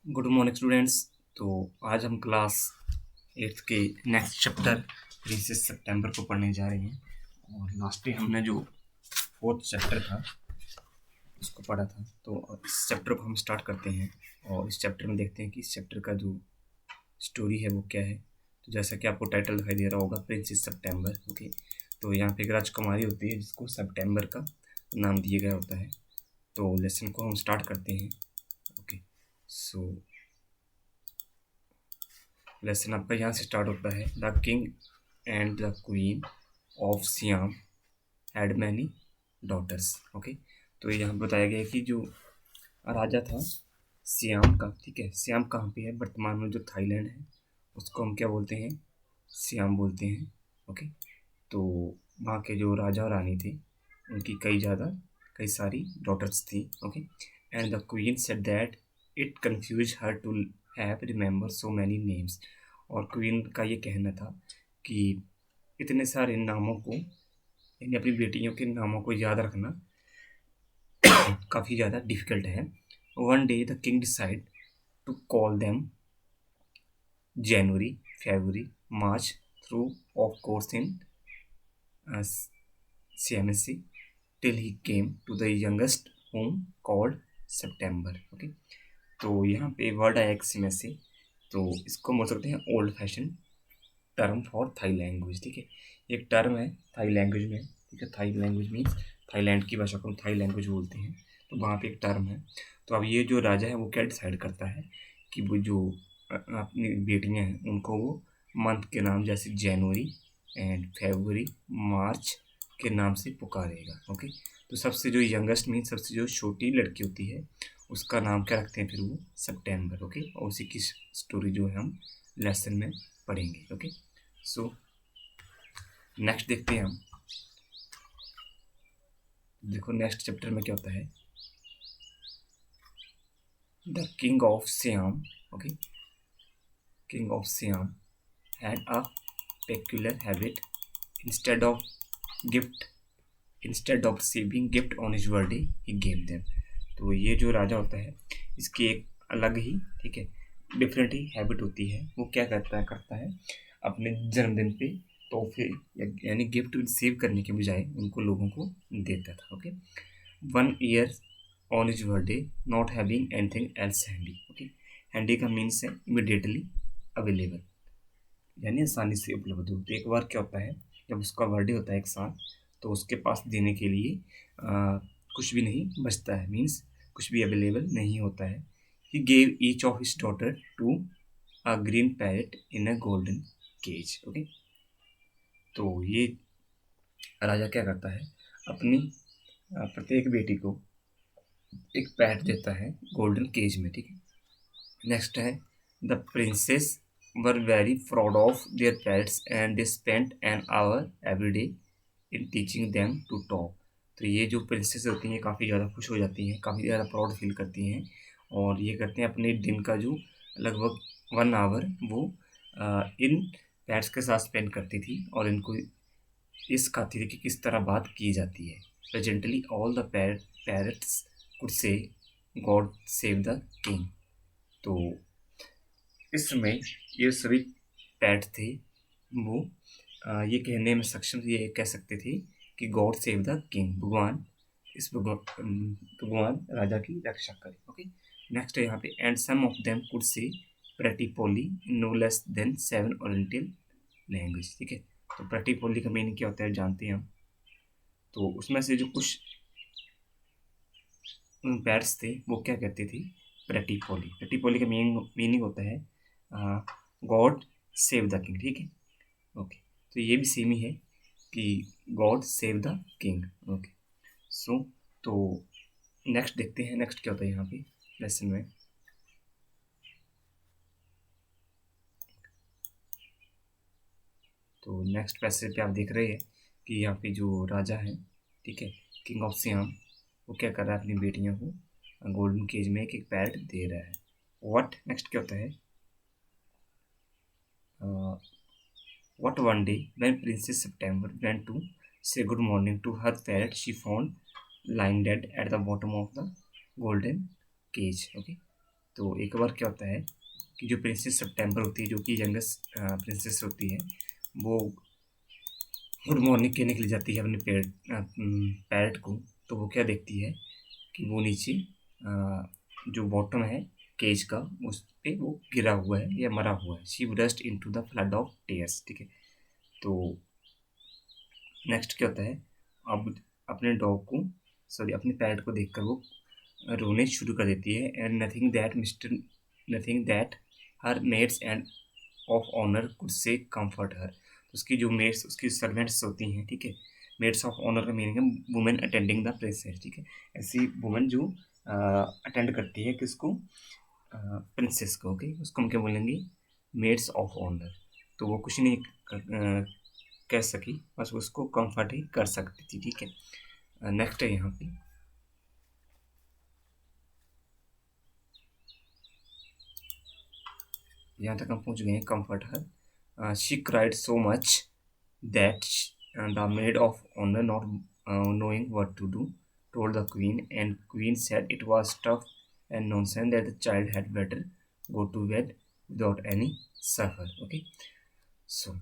Good morning students. तो आज हम क्लास 8th के नेक्स्ट चैप्टर प्रिंसेस सितंबर को पढ़ने जा रहे हैं। और लास्ट डे हमने जो 4th चैप्टर था उसको पढ़ा था, तो इस चैप्टर को हम स्टार्ट करते हैं और इस चैप्टर में देखते हैं कि इस चैप्टर का जो स्टोरी है वो क्या है। तो जैसा कि आपको टाइटल दिखाई दे रहा होगा, प्रिंसेस सितंबर। ओके, तो यहाँ पे एक राजकुमारी होती है जिसको सितंबर का नाम दिया गया होता है। तो लेसन को हम स्टार्ट करते हैं। ओके, सो लेसन आपका यहाँ से स्टार्ट होता है। The king and the queen of Siam had many daughters. Okay, तो यहाँ बताया गया है कि जो राजा था सियाम का, ठीक है, सियाम कहाँ पे है? वर्तमान में जो थाईलैंड है उसको हम क्या बोलते हैं? सियाम बोलते हैं। ओके, तो वहाँ के जो राजा और रानी थे उनकी कई सारी डॉटर्स थी। Okay, and the queen said that it confuse her to have remember so many names. और क्वीन का ये कहना था कि इतने सारे नामों को, यानी अपनी बेटियों के नामों को याद रखना काफ़ी ज़्यादा डिफिकल्ट है। One day the king decide to call them January, February, March through of course in CMSC till he came to the youngest whom called September। Okay, तो यहाँ पे वर्ड आया एक्सिम से, तो इसको बोल सकते हैं old fashion term for Thai language. ठीक है, एक टर्म है थाई लैंग्वेज में। ठीक है, थाई लैंग्वेज मीन्स थाईलैंड की भाषा को हम थाई लैंग्वेज बोलते हैं, तो वहाँ पे एक टर्म है। तो अब ये जो राजा है वो क्या डिसाइड करता है कि वो जो अपनी बेटियाँ हैं उनको वो मंथ के नाम जैसे जनवरी एंड फरवरी, मार्च के नाम से पुकारेगा। ओके, तो सबसे जो यंगेस्ट मीन सबसे जो छोटी लड़की होती है उसका नाम क्या रखते हैं फिर वो? सितंबर। ओके, और उसी की स्टोरी जो है हम लेसन में पढ़ेंगे। ओके, सो नेक्स्ट देखते हैं हम। देखो नेक्स्ट चैप्टर में क्या होता है। The king of SIAM, okay, king of Siam had a peculiar habit. Instead of gift instead of receiving gift on his birthday he gave them. तो ये जो राजा होता है इसकी एक अलग ही, ठीक है, डिफरेंट ही हैबिट होती है। वो क्या करता है अपने जन्मदिन पे तोहफे यानी गिफ्ट रिसीव करने के बजाय उनको लोगों को देता था। Okay, 1 year on his birthday not having anything else handy. Okay, handy का मीन्स है इमिडिएटली अवेलेबल, यानी आसानी से उपलब्ध हो। तो एक बार क्या होता है, जब उसका बर्थडे होता है एक साल, तो उसके पास देने के लिए कुछ भी नहीं बचता है, मीन्स कुछ भी अवेलेबल नहीं होता है। He gave each of his daughter to a green parrot in a golden cage. Okay, तो ये राजा क्या करता है, अपनी प्रत्येक बेटी को एक पैरेट देता है गोल्डन केज में। ठीक है, नेक्स्ट है the princess were very proud of their pets and they spent an hour every day in teaching them to talk. तो ये जो प्रिंसेस होती हैं काफ़ी ज़्यादा खुश हो जाती हैं, काफ़ी ज़्यादा प्राउड फील करती हैं और ये करते हैं अपने दिन का जो लगभग 1 आवर वो इन पैट्स के साथ स्पेंड करती थी और इनको ये सिखाती थी कि किस तरह बात की जाती है। Presently all the parrots could say God save the king. तो इस समय ये सभी पैट थे वो ये कहने में सक्षम थे, ये कह सकते थे कि गॉड सेव द किंग, भगवान राजा की रक्षा करे। ओके, नेक्स्ट है यहाँ पे and some of them could say pretty Polly no less than 7 oriental language. ठीक है, तो प्रेटी पोली का मीनिंग क्या होता है जानते हैं हम। तो उसमें से जो कुछ पैट्स थे वो क्या कहते थे? प्रेटी पोली का मीनिंग होता है गॉड सेव द किंग। ठीक है, ओके, तो ये भी सेम ही है कि God save the king. Okay, so तो नेक्स्ट देखते हैं, नेक्स्ट क्या होता है यहाँ पे लेसन में। तो नेक्स्ट पैसेज पे आप देख रहे हैं कि यहाँ पे जो राजा है, ठीक है, किंग ऑफ सियाम, वो क्या कर रहा है, अपनी बेटियों को गोल्डन केज में एक पैरेट दे रहा है। व्हाट नेक्स्ट क्या होता है? What one day, when Princess September went to say good morning to her parrot, she found lying dead at the bottom of the golden cage. Okay, तो एक बार क्या होता है कि जो प्रिंसेस सितंबर होती है, जो कि यंगेस्ट प्रिंसेस होती है, वो गुड मॉर्निंग कहने के लिए जाती है अपने पैरट को। तो वो क्या देखती है कि वो नीचे जो बॉटम है केज का, उस पे वो गिरा हुआ है या मरा हुआ है। She rust into the flood of tears, ठीक है। तो नेक्स्ट क्या होता है, अब अपने डॉग को, सॉरी अपने पैरट को देखकर वो रोने शुरू कर देती है। And nothing that her maids and of honour could say comfort her. उसकी जो मेड्स, उसकी सर्वेंट्स होती हैं, ठीक है। मेड्स ऑफ ऑनर का मीनिंग है वुमेन अटेंडिंग द प्रिंसेस, ठीक है। ऐसी वुमेन जो अटेंड करती है किसको, प्रिंसेस को, ओके। उसको हम क्या बोलेंगे, मेड्स ऑफ ऑनर। तो वो कुछ नहीं कह सकी, बस उसको कंफर्ट ही कर सकती थी, ठीक है। नेक्स्ट है यहाँ पे, यहाँ तक हम पहुँच गए हैं, comfort her. She cried so much that the maid of honour not knowing what to do told the queen, and queen said it was tough and nonsense that the child had better go to bed without any suffer, okay। so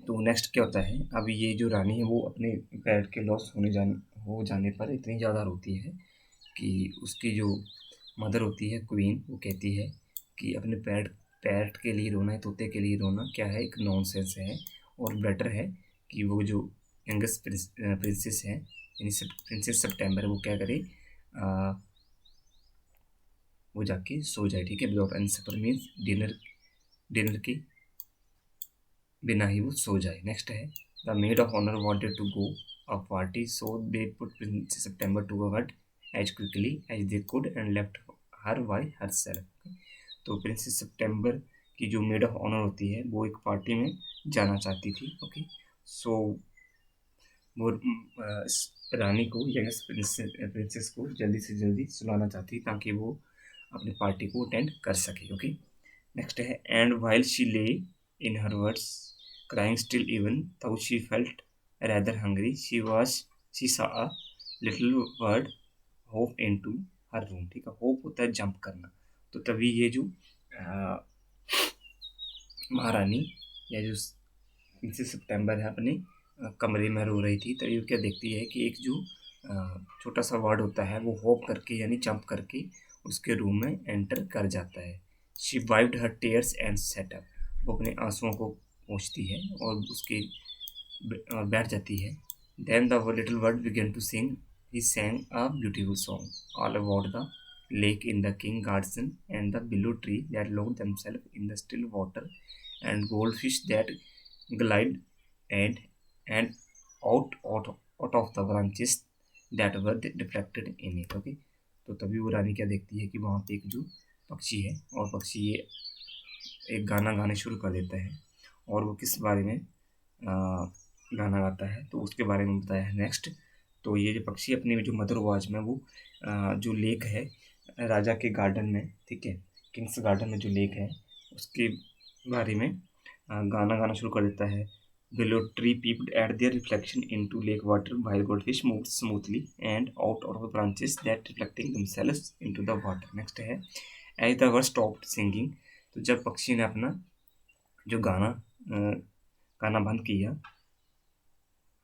तो next क्या होता है, अब ये जो रानी है वो अपने पैर के लॉस हो जाने पर इतनी ज़्यादा रोती है कि उसकी जो मदर होती है क्वीन, वो कहती है कि अपने पैरट के लिए रोना है, तोते के लिए रोना क्या है, एक नॉनसेंस है, और बेटर है कि वो जो यंगेस्ट प्रिंसेस है, यानी प्रिंसेस सितंबर, वो क्या करे, वो जाके सो जाए, ठीक है। Without any supper means dinner के बिना ही वो सो जाए। नेक्स्ट है, the maid of honour wanted to go a party, so they put princess September to a hut as quickly as they could and left her by herself. तो princess September की जो made of honour होती है, वो एक party में जाना चाहती थी, ओके। सो वो रानी को, यंगेस्ट प्रिंसेस को जल्दी से जल्दी सुलाना चाहती ताकि वो अपनी पार्टी को अटेंड कर सके, ओके। नेक्स्ट है, एंड वाइल शी ले इन हर words crying still even though she felt rather hungry, she saw a little bird hop into her room, ठीक है। होप होता है जंप करना। तो तभी ये जो महारानी या जो प्रिंसेस सितंबर है अपने कमरे में रो रही थी, तभी वो क्या देखती है कि एक जो छोटा सा वर्ड होता है वो होप करके यानी जंप करके उसके रूम में एंटर कर जाता है। She wiped her tears and set up, वो अपने आंसुओं को पहुँचती है और उसके और बैठ जाती है। Then the little bird began to sing, he sang a beautiful song all about the lake in the king garden and the willow tree that locked themselves in the still water and goldfish that glide and and out of the branches that were reflected in it, okay। तो तभी वो रानी क्या देखती है कि वहाँ पे एक जो पक्षी है, और पक्षी ये एक गाना गाने शुरू कर देता है, और वो किस बारे में गाना गाता है तो उसके बारे में बताया है नेक्स्ट। तो ये जो पक्षी अपनी जो मधुर आवाज़ में वो जो लेक है राजा के गार्डन में, ठीक है, किंग्स गार्डन में जो लेक है उसके बारे में गाना गाना शुरू कर देता है। Willow tree peeped at their reflection into lake water while goldfish moved smoothly and out of the branches that reflecting themselves into the water. Next है, as the bird stopped singing, तो जब पक्षी ने अपना जो गाना बंद किया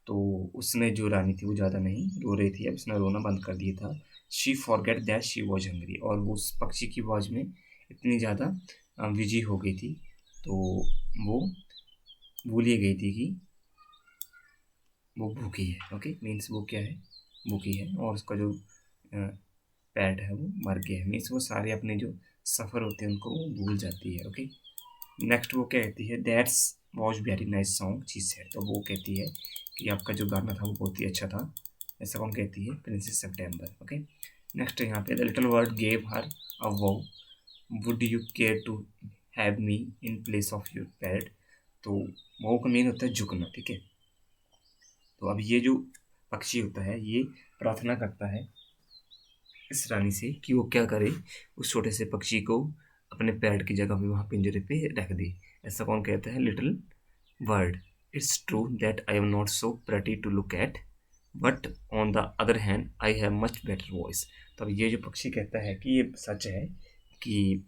तो उसमें जो रानी थी वो ज़्यादा नहीं रो रही थी, अब उसने रोना बंद कर दिया था। She forget that she was hungry, और वो उस पक्षी की आवाज़ में इतनी ज़्यादा बिजी हो गई थी तो वो भूल ही गई थी कि वो भूखी है, ओके। मीन्स वो क्या है, भूखी है, और उसका जो पैट है वो मर गया है। मीन्स वो सारे अपने जो सफ़र होते हैं उनको वो भूल जाती है, ओके। नेक्स्ट वो क्या कहती है, that's was very nice song she said, तो वो कहती है कि आपका जो गाना था वो बहुत ही अच्छा था, ऐसा कौन कहती है, प्रिंसेस सितंबर, ओके। नेक्स्ट यहाँ पे, the little bird gave her a वो, would you care to have me in place of your pet. तो वो का मीन होता है झुकना, ठीक है। तो अब ये जो पक्षी होता है ये प्रार्थना करता है इस रानी से कि वो क्या करे, उस छोटे से पक्षी को अपने पैर की जगह पे वहाँ पिंजरे पे रख दे। ऐसा कौन कहता है, little bird, it's true that I am not so pretty to look at, but on the other hand I have much better voice. तो अब ये जो पक्षी कहता है कि ये सच है कि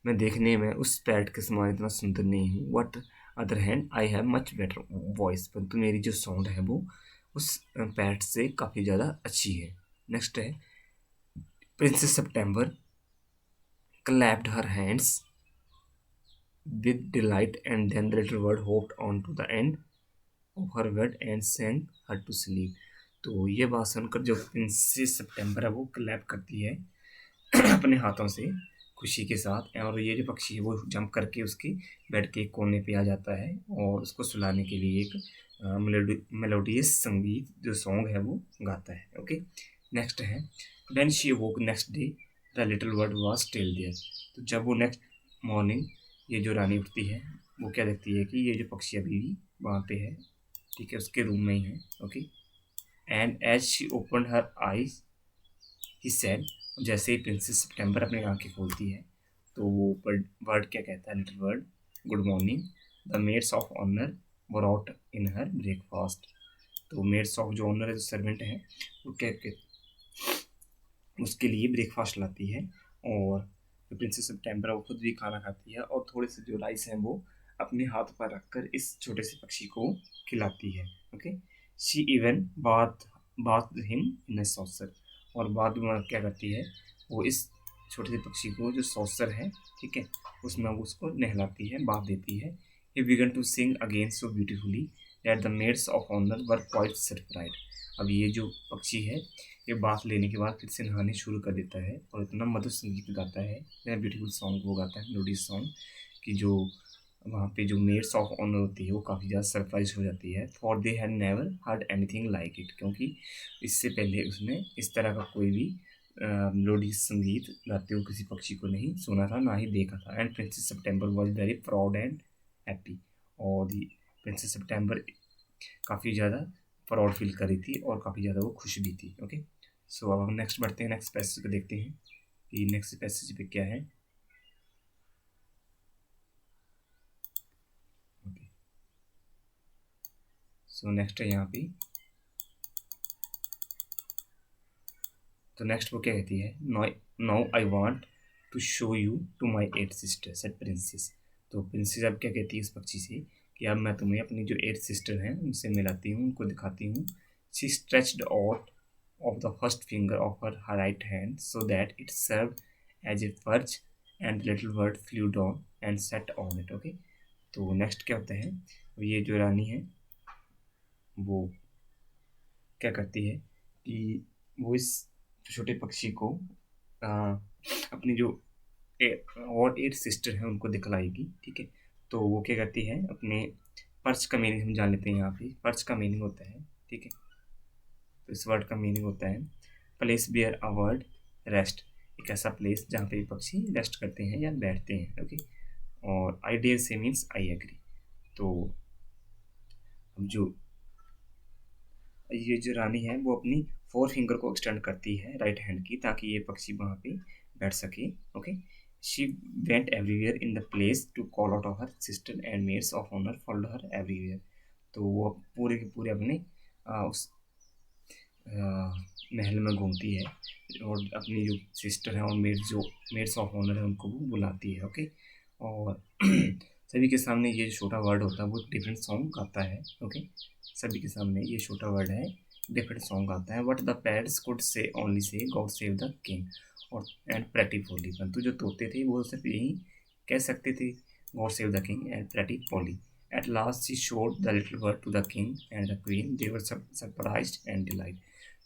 मैं देखने में उस पैरट के समान इतना सुंदर नहीं हूँ, but other hand I have much better voice, परंतु मेरी जो साउंड है वो उस पैरट से काफ़ी ज़्यादा अच्छी है। नेक्स्ट है princess September clapped her hands with delight, and then the little bird hopped on to the end of her bed and sang her to sleep। तो ये बात सुनकर जो प्रिंसेस सितंबर है वो क्लैप करती है अपने हाथों से खुशी के साथ, और ये जो पक्षी है वो जंप करके उसके बेड के कोने पे आ जाता है और उसको सुलाने के लिए एक मेलोडियस संगीत जो सॉन्ग है वो गाता है। ओके, नेक्स्ट है when she woke next day the little bird was still there. तो जब वो नेक्स्ट मॉर्निंग ये जो रानी उठती है वो क्या देखती है कि ये जो पक्षी अभी भी वहाँ पे है, ठीक है, उसके रूम में ही है। Okay, and as she open her eyes he said, जैसे ही प्रिंसेस सितंबर अपनी आंखें खोलती है तो वो बर्ड क्या कहता है, little bird, good morning, the maids of honour brought in her breakfast. तो मेड्स ऑफ जो ऑनर है, जो सर्वेंट है, वो क्या उसके लिए ब्रेकफास्ट लाती है, और जो प्रिंसेस सितंबर वो खुद भी खाना खाती है और थोड़े से जो राइस हैं वो अपने हाथ पर रखकर इस छोटे से पक्षी को खिलाती है। Okay, she even bath him in a saucer, और बाद में क्या करती है वो इस छोटे से पक्षी को जो सॉसर है, ठीक है, उसमें वो उसको नहलाती है, बाथ देती है। He began to sing again so beautifully that the maids of honour were quite surprised. अब ये जो पक्षी है ये बाथ लेने के बाद फिर से नहाने शुरू कर देता है और इतना मधुर संगीत गाता है, इतना ब्यूटीफुल सॉन्ग वो गाता है, मेलोडियस सॉन्ग, कि जो वहाँ पे जो मेड्स ऑफ ऑनर होती है वो काफ़ी ज़्यादा सरप्राइज हो जाती है, for they had never heard anything like it, क्योंकि इससे पहले उसने इस तरह का कोई भी मेलोडियस संगीत गाते हुए किसी पक्षी को नहीं सुना था, ना ही देखा था। And princess September was very proud and happy, और दी प्रिंसेस सितंबर काफ़ी ज़्यादा प्राउड फील कर रही थी और काफ़ी ज़्यादा वो खुश भी थी। ओके, सो अब हम नेक्स्ट बढ़ते हैं, नेक्स्ट पैसेज को देखते हैं कि नेक्स्ट पैसेज पे क्या है। ओके, सो नेक्स्ट है यहाँ पे, तो नेक्स्ट वो क्या कहती है, now I want to show you to my 8 sister said princess. तो प्रिंसेस अब क्या कहती है इस पक्षी से कि अब मैं तुम्हें अपनी जो 8 सिस्टर हैं उनसे मिलाती हूँ, उनको दिखाती हूँ। She stretched out of the first finger of her right hand so that it served as a perch, and the little bird flew down and sat on it। okay, तो नेक्स्ट क्या होता है, ये जो रानी है वो क्या करती है कि वो इस छोटे पक्षी को अपनी जो और 8 सिस्टर हैं उनको दिखलाएगी, ठीक है। तो वो क्या करती है, अपने पर्च का मीनिंग हम जान लेते हैं यहाँ पे। पर्च का मीनिंग होता है, ठीक है, तो इस वर्ड का मीनिंग होता है place bear a word rest, एक ऐसा प्लेस जहाँ पे पक्षी रेस्ट करते हैं या बैठते हैं। ओके, और I dare say means I agree. तो अब जो ये जो रानी है वो अपनी 4 फिंगर को एक्सटेंड करती है राइट हैंड की, ताकि ये पक्षी वहाँ पे बैठ सके। Okay, she went everywhere in the place to call out of her sister and maids of honour followed her everywhere. तो वो पूरे के पूरे अपने उस महल में घूमती है और अपनी जो सिस्टर हैं और मेड्स ऑफ ऑनर है उनको वो बुलाती है। ओके, और सभी के सामने ये छोटा वर्ड होता है वो डिफरेंट सॉन्ग गाता है। ओके, सभी के सामने ये छोटा वर्ड है डिफरेंट सॉन्ग गाता है। What the parrots could say only say God save the king और एंड प्रेटी पॉली, परंतु जो तोते थे वो सिर्फ यही कह सकते थे, God save the king and pretty Polly. At last she showed the little word to the king and the queen, they were surprised and delight.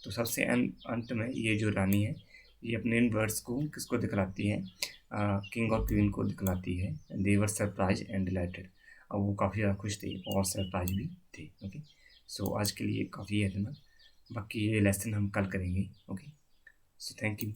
तो सबसे अंत में ये जो रानी है ये अपने इन वर्ड्स को किसको दिखलाती है, किंग और क्वीन को दिखलाती है। दे वर सरप्राइज एंड डिलाइटेड, अब वो काफ़ी ज़्यादा खुश थे और सरप्राइज भी थे। ओके, सो आज के लिए काफ़ी है इतना, बाकी ये लेसन हम कल करेंगे। Okay, so thank you.